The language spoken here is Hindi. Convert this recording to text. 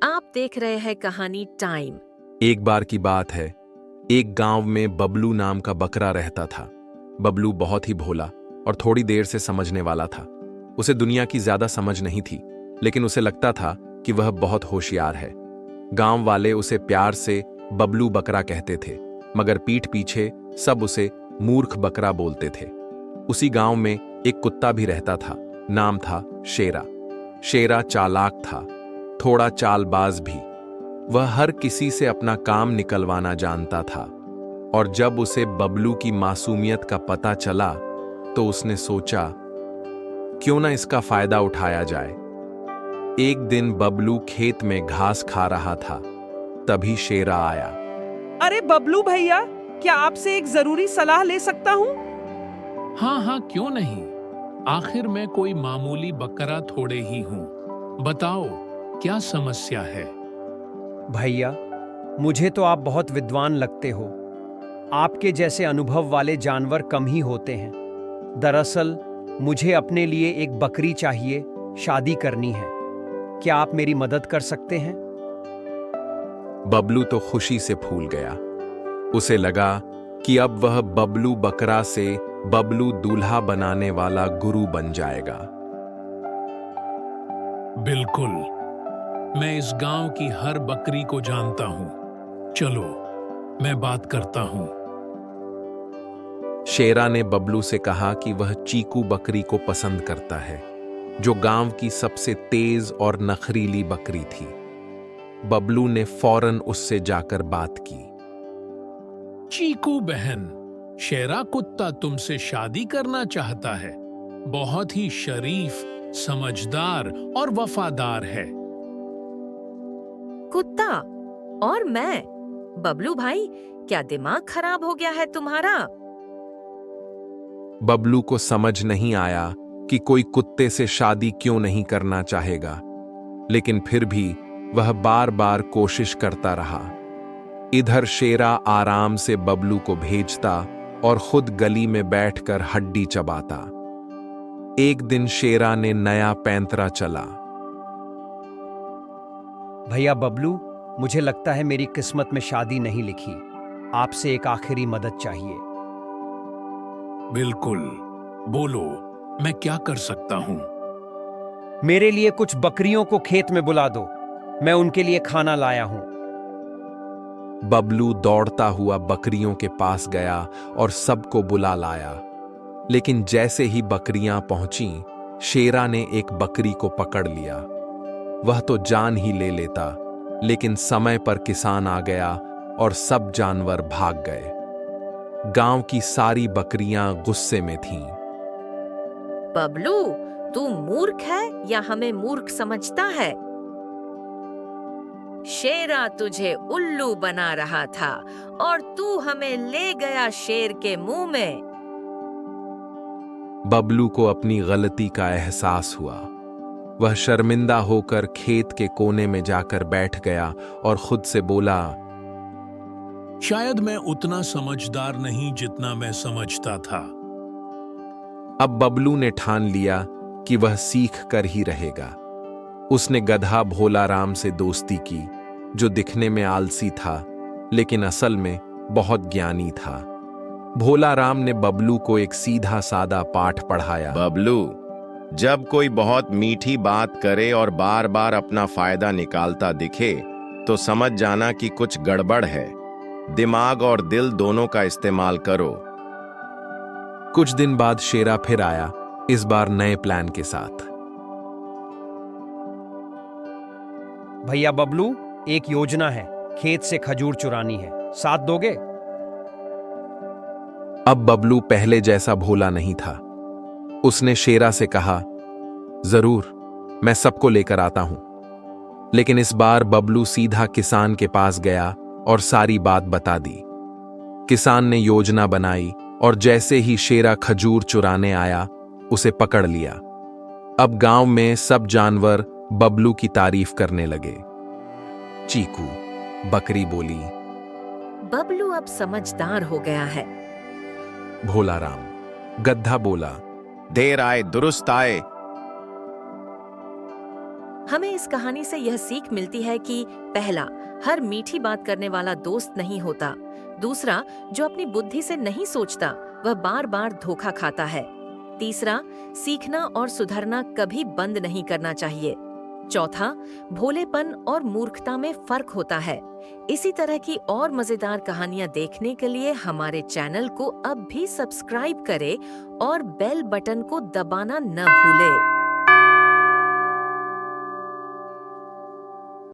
आप देख रहे हैं कहानी टाइम। एक बार की बात है, एक गांव में बबलू नाम का बकरा रहता था। बबलू बहुत ही भोला और थोड़ी देर से समझने वाला था। उसे दुनिया की ज्यादा समझ नहीं थी, लेकिन उसे लगता था कि वह बहुत होशियार है। गांव वाले उसे प्यार से बबलू बकरा कहते थे, मगर पीठ पीछे सब उसे मूर्ख बकरा बोलते थे। उसी गांव में एक कुत्ता भी रहता था। नाम था शेरा। शेरा चालाक था, थोड़ा चालबाज भी। वह हर किसी से अपना काम निकलवाना जानता था, और जब उसे बबलू की मासूमियत का पता चला तो उसने सोचा, क्यों ना इसका फायदा उठाया जाए। एक दिन बबलू खेत में घास खा रहा था, तभी शेरा आया। अरे बबलू भैया, क्या आपसे एक जरूरी सलाह ले सकता हूँ? हाँ हाँ, क्यों नहीं। आखिर मैं कोई मामूली बकरा थोड़े ही हूँ। बताओ, क्या समस्या है? भैया, मुझे तो आप बहुत विद्वान लगते हो। आपके जैसे अनुभव वाले जानवर कम ही होते हैं। दरअसल मुझे अपने लिए एक बकरी चाहिए, शादी करनी है। क्या आप मेरी मदद कर सकते हैं? बबलू तो खुशी से फूल गया। उसे लगा कि अब वह बबलू बकरा से बबलू दूल्हा बनाने वाला गुरु बन जाएगा। बिल्कुल, मैं इस गांव की हर बकरी को जानता हूँ। चलो, मैं बात करता हूँ। शेरा ने बबलू से कहा कि वह चीकू बकरी को पसंद करता है, जो गांव की सबसे तेज और नखरीली बकरी थी। बबलू ने फौरन उससे जाकर बात की। चीकू बहन, शेरा कुत्ता तुमसे शादी करना चाहता है। बहुत ही शरीफ, समझदार और वफादार है। कुत्ता और मैं? बबलू भाई, क्या दिमाग खराब हो गया है तुम्हारा? बबलू को समझ नहीं आया कि कोई कुत्ते से शादी क्यों नहीं करना चाहेगा, लेकिन फिर भी वह बार बार कोशिश करता रहा। इधर शेरा आराम से बबलू को भेजता और खुद गली में बैठकर हड्डी चबाता। एक दिन शेरा ने नया पैंतरा चला। भैया बबलू, मुझे लगता है मेरी किस्मत में शादी नहीं लिखी। आपसे एक आखिरी मदद चाहिए। बिल्कुल, बोलो, मैं क्या कर सकता हूँ? मेरे लिए कुछ बकरियों को खेत में बुला दो। मैं उनके लिए खाना लाया हूं। बबलू दौड़ता हुआ बकरियों के पास गया और सबको बुला लाया। लेकिन जैसे ही बकरियां पहुंचीं, शेरा ने एक बकरी को पकड़ लिया। वह तो जान ही ले लेता, लेकिन समय पर किसान आ गया और सब जानवर भाग गए। गांव की सारी बकरियां गुस्से में थीं। बबलू, तू मूर्ख है या हमें मूर्ख समझता है? शेरा तुझे उल्लू बना रहा था और तू हमें ले गया शेर के मुंह में। बबलू को अपनी गलती का एहसास हुआ। वह शर्मिंदा होकर खेत के कोने में जाकर बैठ गया और खुद से बोला, शायद मैं उतना समझदार नहीं जितना मैं समझता था। अब बबलू ने ठान लिया कि वह सीख कर ही रहेगा। उसने गधा भोला राम से दोस्ती की, जो दिखने में आलसी था, लेकिन असल में बहुत ज्ञानी था। भोला राम ने बबलू को एक सीधा सादा पाठ पढ़ाया। बबलू, जब कोई बहुत मीठी बात करे और बार बार अपना फायदा निकालता दिखे, तो समझ जाना कि कुछ गड़बड़ है। दिमाग और दिल दोनों का इस्तेमाल करो। कुछ दिन बाद शेरा फिर आया, इस बार नए प्लान के साथ। भैया बबलू, एक योजना है। खेत से खजूर चुरानी है। साथ दोगे? अब बबलू पहले जैसा भोला नहीं था। उसने शेरा से कहा, जरूर, मैं सबको लेकर आता हूं। लेकिन इस बार बबलू सीधा किसान के पास गया और सारी बात बता दी। किसान ने योजना बनाई और जैसे ही शेरा खजूर चुराने आया, उसे पकड़ लिया। अब गांव में सब जानवर बबलू की तारीफ करने लगे। चीकू बकरी बोली, बबलू अब समझदार हो गया है। भोला राम गद्दा बोला, देर आए दुरुस्त आए। हमें इस कहानी से यह सीख मिलती है कि पहला, हर मीठी बात करने वाला दोस्त नहीं होता। दूसरा, जो अपनी बुद्धि से नहीं सोचता वह बार बार धोखा खाता है। तीसरा, सीखना और सुधरना कभी बंद नहीं करना चाहिए। चौथा, भोलेपन और मूर्खता में फर्क होता है। इसी तरह की और मजेदार कहानियां देखने के लिए हमारे चैनल को अब भी सब्सक्राइब करें और बेल बटन को दबाना न भूलें।